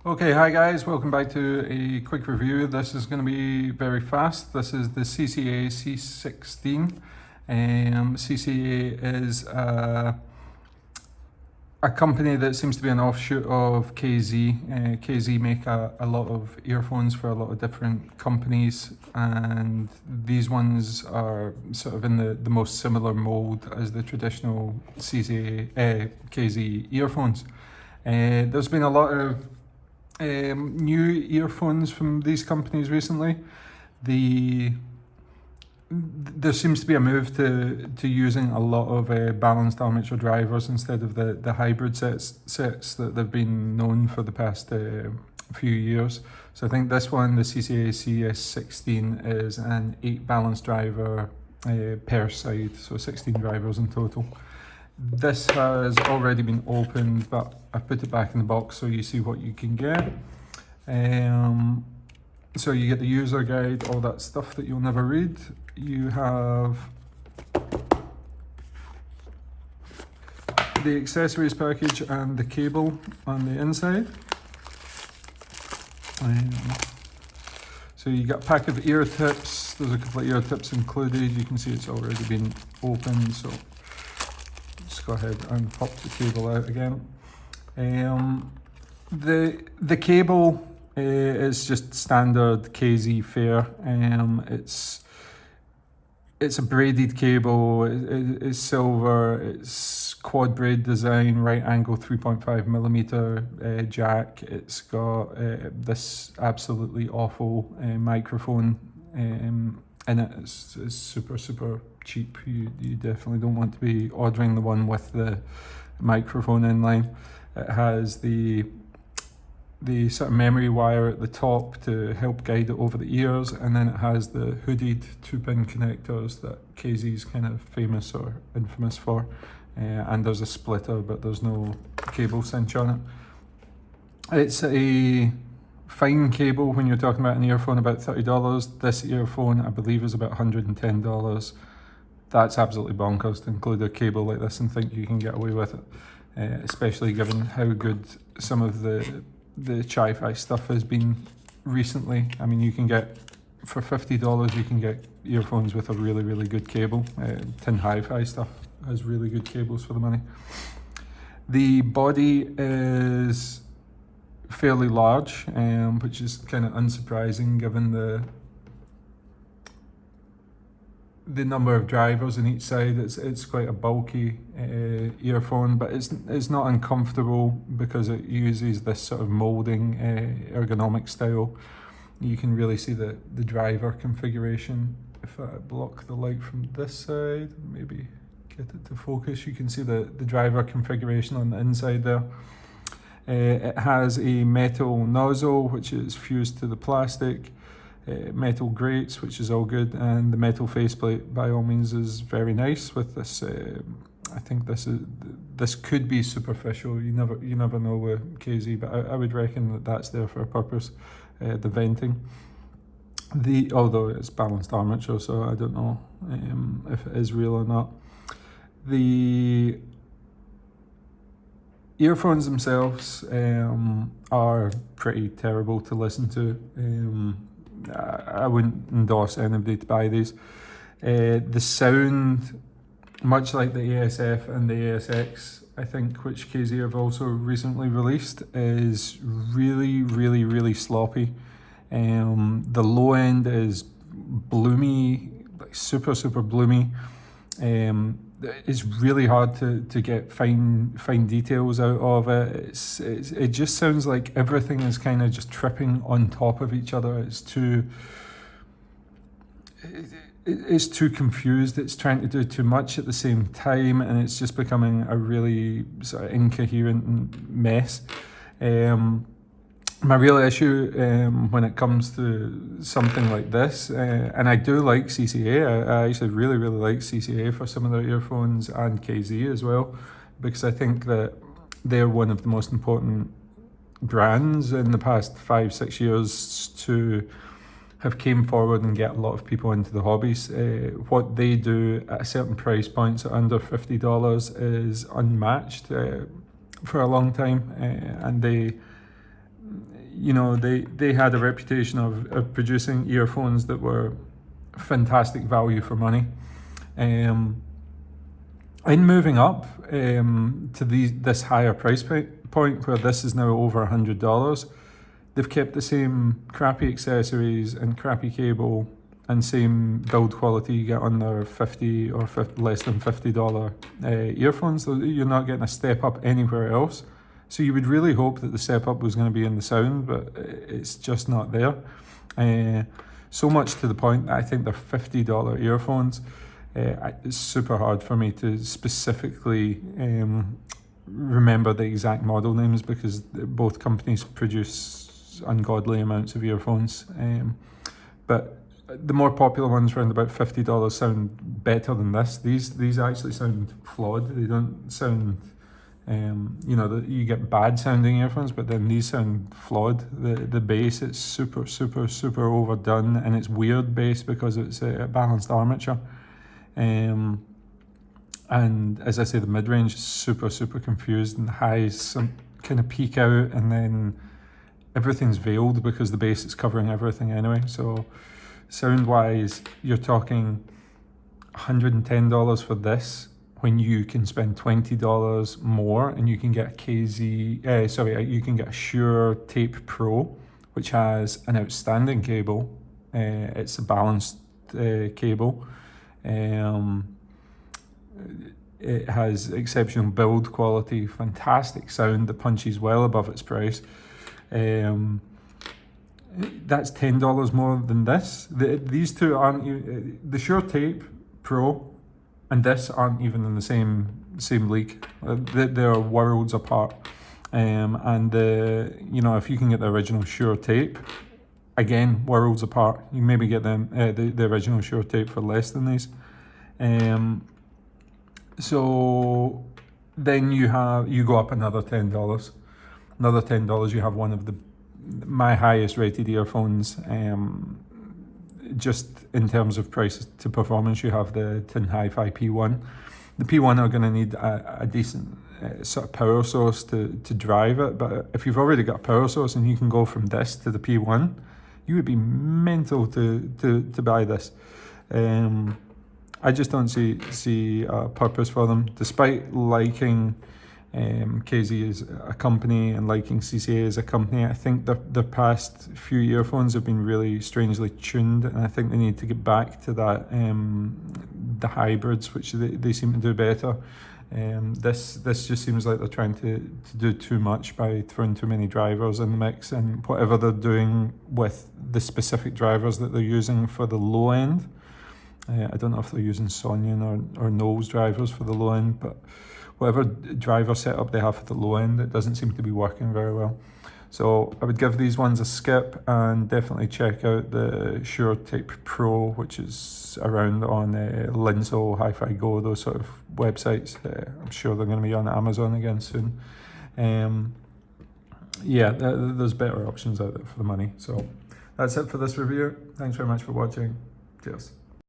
Okay, hi guys, welcome back to a quick review. This is going to be very fast. This is the CCA CS16. CCA is a company that seems to be an offshoot of KZ. KZ make a lot of earphones for a lot of different companies, and these ones are sort of in the most similar mold as the traditional CCA KZ earphones. There's been a lot of new earphones from these companies recently. There seems to be a move to using a lot of balanced armature drivers instead of the hybrid sets that they've been known for the past few years. So I think this one, the CCA CS16, is an 8 balanced driver per side, so 16 drivers in total. This has already been opened, but I put it back in the box so you see what you can get. So you get the user guide, all that stuff that you'll never read. You have the accessories package and the cable on the inside. So you get a pack of ear tips. There's a couple of ear tips included. You can see it's already been opened, so just go ahead and pop the cable out again. The cable is just standard KZ fare. It's a braided cable. It's silver. It's quad braid design, right angle 3.5mm jack. It's got this absolutely awful microphone in it. It's super cheap. You definitely don't want to be ordering the one with the microphone in line. It has the sort of memory wire at the top to help guide it over the ears, and then it has the hooded 2-pin connectors that KZ is kind of famous or infamous for. And there's a splitter, but there's no cable cinch on it. It's a fine cable when you're talking about an earphone, about $30. This earphone, I believe, is about $110. That's absolutely bonkers to include a cable like this and think you can get away with it, especially given how good some of the Chi-Fi stuff has been recently. I mean, you can get, for $50, you can get earphones with a really good cable. Tin Hi-Fi stuff has really good cables for the money. The body is fairly large, which is kind of unsurprising given the number of drivers on each side. It's quite a bulky earphone, but it's not uncomfortable because it uses this sort of molding ergonomic style. You can really see the driver configuration. If I block the light from this side, maybe get it to focus, you can see the driver configuration on the inside there. It has a metal nozzle which is fused to the plastic. Metal grates, which is all good, and the metal faceplate by all means is very nice with this. I think this could be superficial. You never know with KZ, but I would reckon that's there for a purpose. The venting, although it's balanced armature, so I don't know if it is real or not. The earphones themselves are pretty terrible to listen to. I wouldn't endorse anybody to buy these. The sound, much like the ASF and the ASX, I think, which KZ have also recently released, is really sloppy. The low end is bloomy, like super bloomy. It's really hard to get fine details out of it. It just sounds like everything is kind of just tripping on top of each other. It's too confused. It's trying to do too much at the same time, and it's just becoming a really sort of incoherent mess. My real issue when it comes to something like this, and I do like CCA, I actually really like CCA for some of their earphones, and KZ as well, because I think that they're one of the most important brands in the past 5-6 years to have came forward and get a lot of people into the hobbies. What they do at a certain price points at under $50 is unmatched for a long time, and you know, they had a reputation of producing earphones that were fantastic value for money. In moving up to this higher price point where this is now over $100, they've kept the same crappy accessories and crappy cable and same build quality you get on their $50 or less than $50 earphones. So you're not getting a step up anywhere else. So you would really hope that the step up was going to be in the sound, but it's just not there. So much to the point that I think they're $50 earphones. It's super hard for me to specifically remember the exact model names because both companies produce ungodly amounts of earphones. But the more popular ones around about $50 sound better than this. These actually sound flawed. They don't sound, you know, you get bad sounding earphones, but then these sound flawed. The bass is super overdone, and it's weird bass because it's a balanced armature. And as I say, the mid-range is super confused, and the highs kind of peak out, and then everything's veiled because the bass is covering everything anyway. So sound-wise, you're talking $110 for this when you can spend $20 more and you can get a you can get a Shuoer Tape Pro, which has an outstanding cable. It's a balanced cable. It has exceptional build quality, fantastic sound that punches well above its price. That's $10 more than this. These two aren't, the Shuoer Tape Pro and this aren't even in the same league. They're worlds apart. And you know, if you can get the original Shuoer Tape, again, worlds apart. You maybe get them the original Shuoer Tape for less than these. So then you go up another $10. Another $10, you have one of my highest rated earphones. Just in terms of price to performance, you have the Tin Hi-Fi P1. The P1 are going to need a decent sort of power source to drive it, but if you've already got a power source and you can go from this to the P1, you would be mental to buy this. I just don't see a purpose for them, despite liking KZ as a company and liking CCA as a company. I think the past few earphones have been really strangely tuned, and I think they need to get back to that, the hybrids, which they seem to do better. This just seems like they're trying to do too much by throwing too many drivers in the mix, and whatever they're doing with the specific drivers that they're using for the low end. I don't know if they're using Sonian or Knowles drivers for the low end, but whatever driver setup they have for the low end, it doesn't seem to be working very well. So I would give these ones a skip, and definitely check out the Shuoer Tape Pro, which is around on Linso, Hi-Fi Go, those sort of websites. I'm sure they're going to be on Amazon again soon. Yeah, there's better options out there for the money. So that's it for this review. Thanks very much for watching. Cheers.